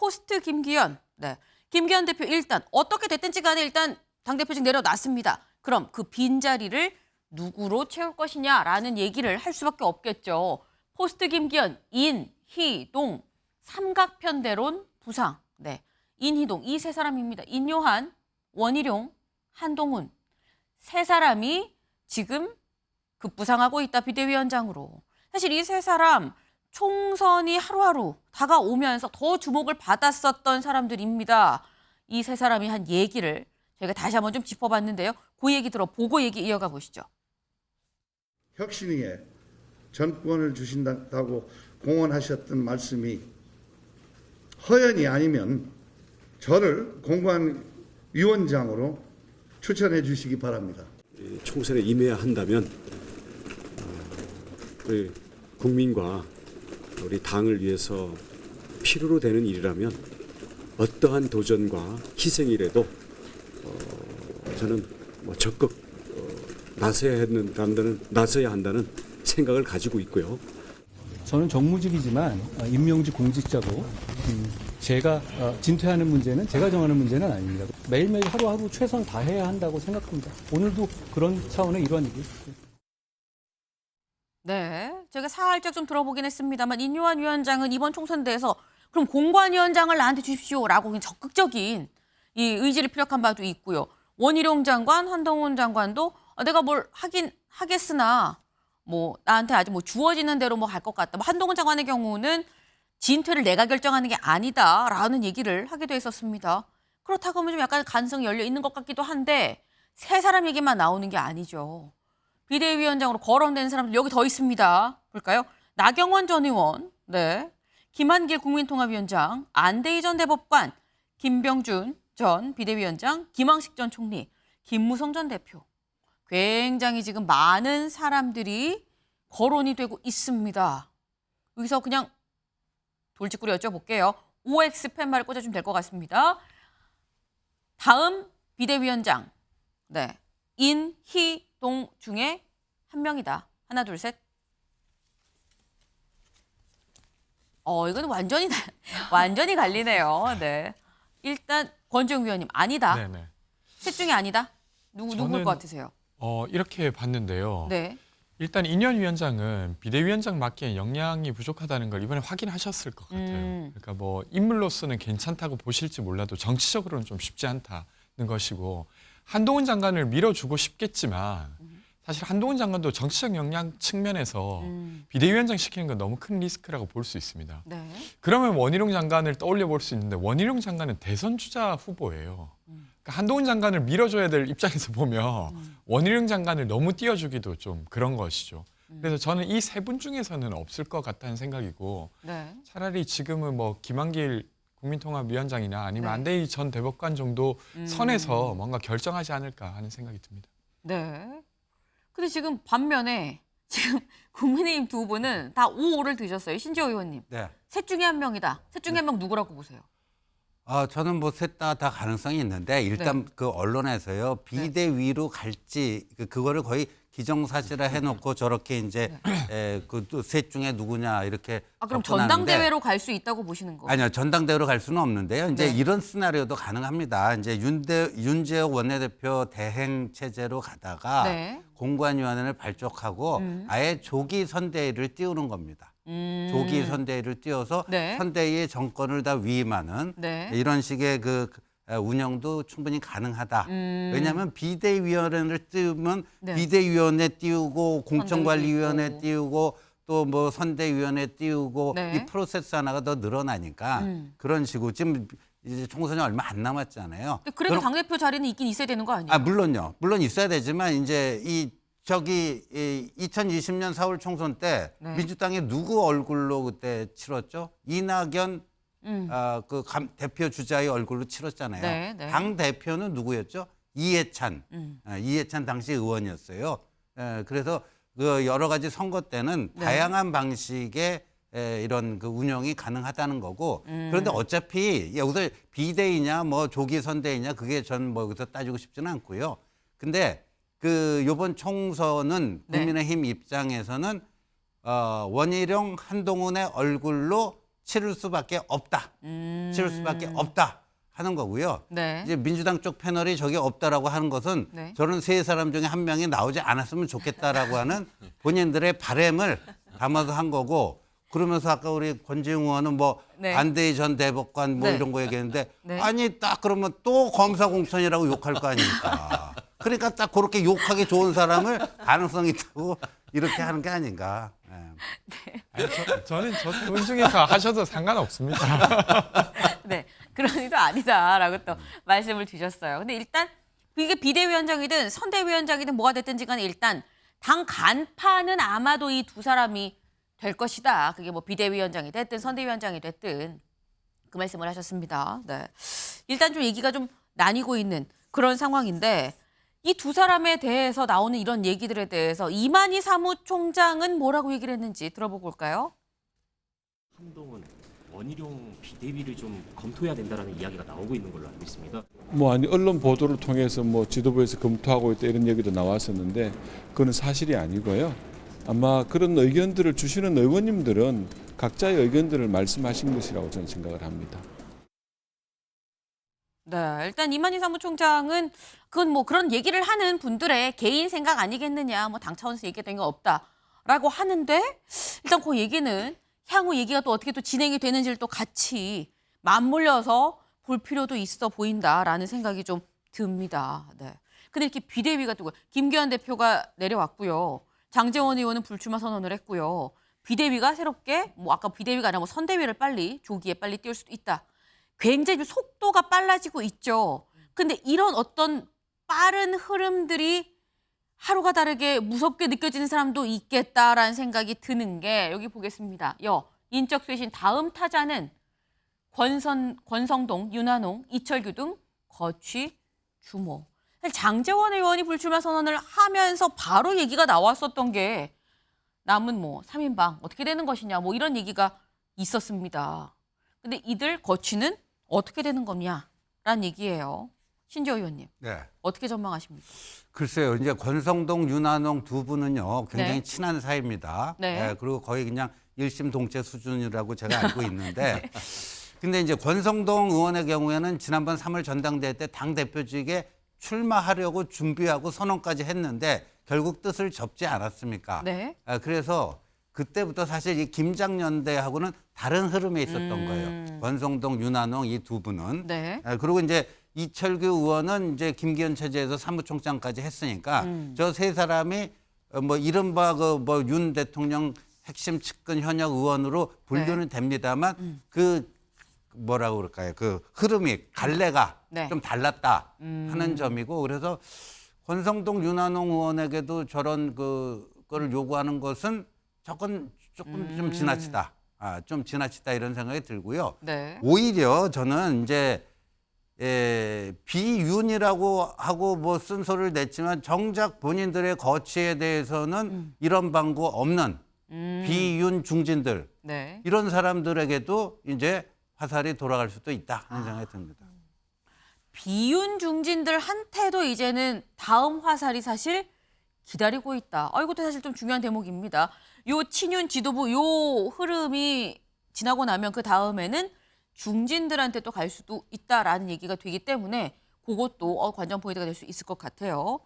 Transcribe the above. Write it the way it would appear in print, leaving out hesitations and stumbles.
포스트 김기현. 네. 김기현 대표 일단 어떻게 됐든지 간에 일단 당대표직 내려놨습니다. 그럼 그 빈자리를 누구로 채울 것이냐라는 얘기를 할 수밖에 없겠죠. 포스트 김기현, 인희동, 삼각편대론 부상. 네. 인희동 이 세 사람입니다. 인요한, 원희룡, 한동훈. 세 사람이 지금 급부상하고 있다, 비대위원장으로. 사실 이 세 사람 총선이 하루하루 다가오면서 더 주목을 받았었던 사람들입니다. 이 세 사람이 한 얘기를 저희가 다시 한번 좀 짚어봤는데요. 그 얘기 들어보고 얘기 이어가 보시죠. 혁신위에 전권을 주신다고 공언하셨던 말씀이 허연이 아니면 저를 공관위원장으로 추천해 주시기 바랍니다. 총선에 임해야 한다면 우리 국민과 우리 당을 위해서 필요로 되는 일이라면 어떠한 도전과 희생이라도 저는 적극 나서야 한다는 생각을 가지고 있고요. 저는 정무직이지만 임명직 공직자고 제가 진퇴하는 문제는 제가 정하는 문제는 아닙니다. 매일매일 하루하루 최선 다해야 한다고 생각합니다. 오늘도 그런 차원의 일환이고요. 네, 제가 살짝 좀 들어보긴 했습니다만 인요한 위원장은 이번 총선대에서 그럼 공관위원장을 나한테 주십시오라고 적극적인 이 의지를 피력한 바도 있고요. 원희룡 장관, 한동훈 장관도 내가 뭘 하긴 하겠으나 뭐 나한테 아직 뭐 주어지는 대로 뭐 갈 것 같다. 뭐 한동훈 장관의 경우는 진퇴를 내가 결정하는 게 아니다라는 얘기를 하기도 했었습니다. 그렇다고 하면 좀 약간 가능성이 열려 있는 것 같기도 한데 세 사람 얘기만 나오는 게 아니죠. 비대위원장으로 거론된 사람들 여기 더 있습니다. 볼까요? 나경원 전 의원, 네, 김한길 국민통합위원장, 안대희 전 대법관, 김병준 전 비대위원장, 김황식 전 총리, 김무성 전 대표. 굉장히 지금 많은 사람들이 거론이 되고 있습니다. 여기서 그냥 돌직구리 여쭤볼게요. OX 팻말을 꽂아주면 될 것 같습니다. 다음 비대위원장, 네, 인희동 중에 한 명이다. 하나, 둘, 셋. 이건 완전히 갈리네요. 네. 일단 권지웅 위원님 아니다. 네네. 셋 중에 아니다. 누굴 것 같으세요? 이렇게 봤는데요. 네. 일단 인현 위원장은 비대위원장 맡기엔 역량이 부족하다는 걸 이번에 확인하셨을 것 같아요. 그러니까 뭐 인물로서는 괜찮다고 보실지 몰라도 정치적으로는 좀 쉽지 않다는 것이고 한동훈 장관을 밀어주고 싶겠지만 사실 한동훈 장관도 정치적 역량 측면에서 비대위원장 시키는 건 너무 큰 리스크라고 볼 수 있습니다. 네. 그러면 원희룡 장관을 떠올려 볼 수 있는데 원희룡 장관은 대선 주자 후보예요. 그러니까 한동훈 장관을 밀어줘야 될 입장에서 보면 원희룡 장관을 너무 띄워주기도 좀 그런 것이죠. 그래서 저는 이 세 분 중에서는 없을 것 같다는 생각이고 네. 차라리 지금은 뭐 김한길 국민통합위원장이나 아니면 네. 안대희 전 대법관 정도 선에서 뭔가 결정하지 않을까 하는 생각이 듭니다. 네. 근데 지금 반면에 지금 국민의힘 두 분은 다 5를 드셨어요. 신지호 의원님. 네. 셋 중에 한 명이다. 셋 중에 한 명 누구라고 보세요? 저는 뭐 셋 다 가능성이 있는데 일단 네. 그 언론에서요 비대위로 갈지 그거를 거의 기정사실화 해놓고 저렇게 이제 그 셋 중에 누구냐 이렇게 그럼 접근하는데 전당대회로 갈 수 있다고 보시는 거? 아니요 전당대회로 갈 수는 없는데요. 이제 네. 이런 시나리오도 가능합니다. 이제 윤재욱 원내대표 대행 체제로 가다가 네. 공관위원회를 발족하고 아예 조기 선대위를 띄우는 겁니다. 조기 선대위를 띄워서 네. 선대위의 정권을 다 위임하는 네. 이런 식의 그 운영도 충분히 가능하다. 왜냐하면 비대위원회를 띄우면 네. 비대위원회 띄우고 공천관리위원회 있고. 띄우고 또 뭐 선대위원회 띄우고 네. 이 프로세스 하나가 더 늘어나니까 그런 식으로 지금 이제 총선이 얼마 안 남았잖아요. 근데 그래도 그럼- 당대표 자리는 있긴 있어야 되는 거 아니에요? 물론요. 물론 있어야 되지만 이제 이 2020년 4월 총선 때 네. 민주당이 누구 얼굴로 그때 치렀죠? 이낙연 대표 주자의 얼굴로 치렀잖아요. 네, 네. 당 대표는 누구였죠? 이해찬. 이해찬 당시 의원이었어요. 그래서 그 여러 가지 선거 때는 네. 다양한 방식의 이런 그 운영이 가능하다는 거고 그런데 어차피 여기서 비대위냐 뭐 조기 선대위냐 그게 전 뭐 여기서 따지고 싶지는 않고요. 근데 그 이번 총선은 네. 국민의힘 입장에서는 원희룡 한동훈의 얼굴로 치를 수밖에 없다. 치를 수밖에 없다 하는 거고요. 네. 이제 민주당 쪽 패널이 저게 없다라고 하는 것은 네. 저는 세 사람 중에 한 명이 나오지 않았으면 좋겠다라고 하는 본인들의 바람을 담아서 한 거고, 그러면서 아까 우리 권지웅 의원은 뭐 네. 안대희 전 대법관 뭐 네. 이런 거 얘기했는데 네. 아니 딱 그러면 또 검사 공천이라고 욕할 거 아닙니까? 그러니까 딱 그렇게 욕하기 좋은 사람을 가능성 있다고 이렇게 하는 게 아닌가. 예. 저는 저 돈 중에서 하셔도 상관없습니다. 네, 그런 의도 아니다라고 또 말씀을 주셨어요. 근데 일단 이게 비대위원장이든 선대위원장이든 뭐가 됐든지 간에 일단 당 간판은 아마도 이 두 사람이 될 것이다. 그게 뭐 비대위원장이 됐든 선대위원장이 됐든 그 말씀을 하셨습니다. 네, 일단 좀 얘기가 좀 나뉘고 있는 그런 상황인데 이 두 사람에 대해서 나오는 이런 얘기들에 대해서 이만희 사무총장은 뭐라고 얘기를 했는지 들어보고 올까요? 한동훈, 원희룡 비대위를 좀 검토해야 된다라는 이야기가 나오고 있는 걸로 알고 있습니다. 뭐 아니 언론 보도를 통해서 뭐 지도부에서 검토하고 있다 이런 얘기도 나왔었는데 그건 사실이 아니고요. 아마 그런 의견들을 주시는 의원님들은 각자의 의견들을 말씀하신 것이라고 저는 생각을 합니다. 네, 일단 이만희 사무총장은 그건 뭐 그런 얘기를 하는 분들의 개인 생각 아니겠느냐, 뭐 당 차원에서 얘기했던 게 없다라고 하는데 일단 그 얘기는 향후 얘기가 또 어떻게 또 진행이 되는지를 또 같이 맞물려서 볼 필요도 있어 보인다라는 생각이 좀 듭니다. 네. 근데 이렇게 비대위가 또 김기현 대표가 내려왔고요. 장제원 의원은 불출마 선언을 했고요. 비대위가 새롭게 뭐 아까 비대위가 아니라 뭐 선대위를 빨리 조기에 빨리 띄울 수도 있다. 굉장히 속도가 빨라지고 있죠. 근데 이런 어떤 빠른 흐름들이 하루가 다르게 무섭게 느껴지는 사람도 있겠다라는 생각이 드는 게 여기 보겠습니다. 인적 쇄신 다음 타자는 권성동, 윤한홍, 이철규 등 거취 주모. 사실 장제원 의원이 불출마 선언을 하면서 바로 얘기가 나왔었던 게 남은 뭐 3인방 어떻게 되는 것이냐 뭐 이런 얘기가 있었습니다. 근데 이들 거취는 어떻게 되는 거냐라는 얘기예요. 신지호 의원님. 네. 어떻게 전망하십니까? 글쎄요, 이제 권성동, 윤한홍 두 분은요 굉장히 네. 친한 사이입니다. 네. 예, 그리고 거의 그냥 일심 동체 수준이라고 제가 알고 있는데, 근데 이제 권성동 의원의 경우에는 지난번 3월 전당대회 때 당 대표직에 출마하려고 준비하고 선언까지 했는데 결국 뜻을 접지 않았습니까? 네. 그래서 그때부터 사실 이 김장연대하고는 다른 흐름에 있었던 거예요. 권성동, 윤한홍 이 두 분은. 네. 그리고 이제 이철규 의원은 이제 김기현 체제에서 사무총장까지 했으니까 저 세 사람이 뭐 이른바 그 뭐 윤 대통령 핵심 측근 현역 의원으로 분류는 됩니다만 그 뭐라고 그럴까요? 그 흐름이 갈래가 네. 좀 달랐다 하는 점이고, 그래서 권성동, 윤한홍 의원에게도 저런 그거를 요구하는 것은 조금 좀 지나치다. 좀 지나치다 이런 생각이 들고요. 네. 오히려 저는 이제 비윤이라고 하고 뭐 쓴소리를 냈지만 정작 본인들의 거취에 대해서는 이런 방구 없는 비윤 중진들, 네. 이런 사람들에게도 이제 화살이 돌아갈 수도 있다 하는 생각이 듭니다. 비윤 중진들한테도 이제는 다음 화살이 사실 기다리고 있다. 이것도 사실 좀 중요한 대목입니다. 요 친윤 지도부 요 흐름이 지나고 나면 그 다음에는 중진들한테 또 갈 수도 있다라는 얘기가 되기 때문에 그것도 관전 포인트가 될 수 있을 것 같아요.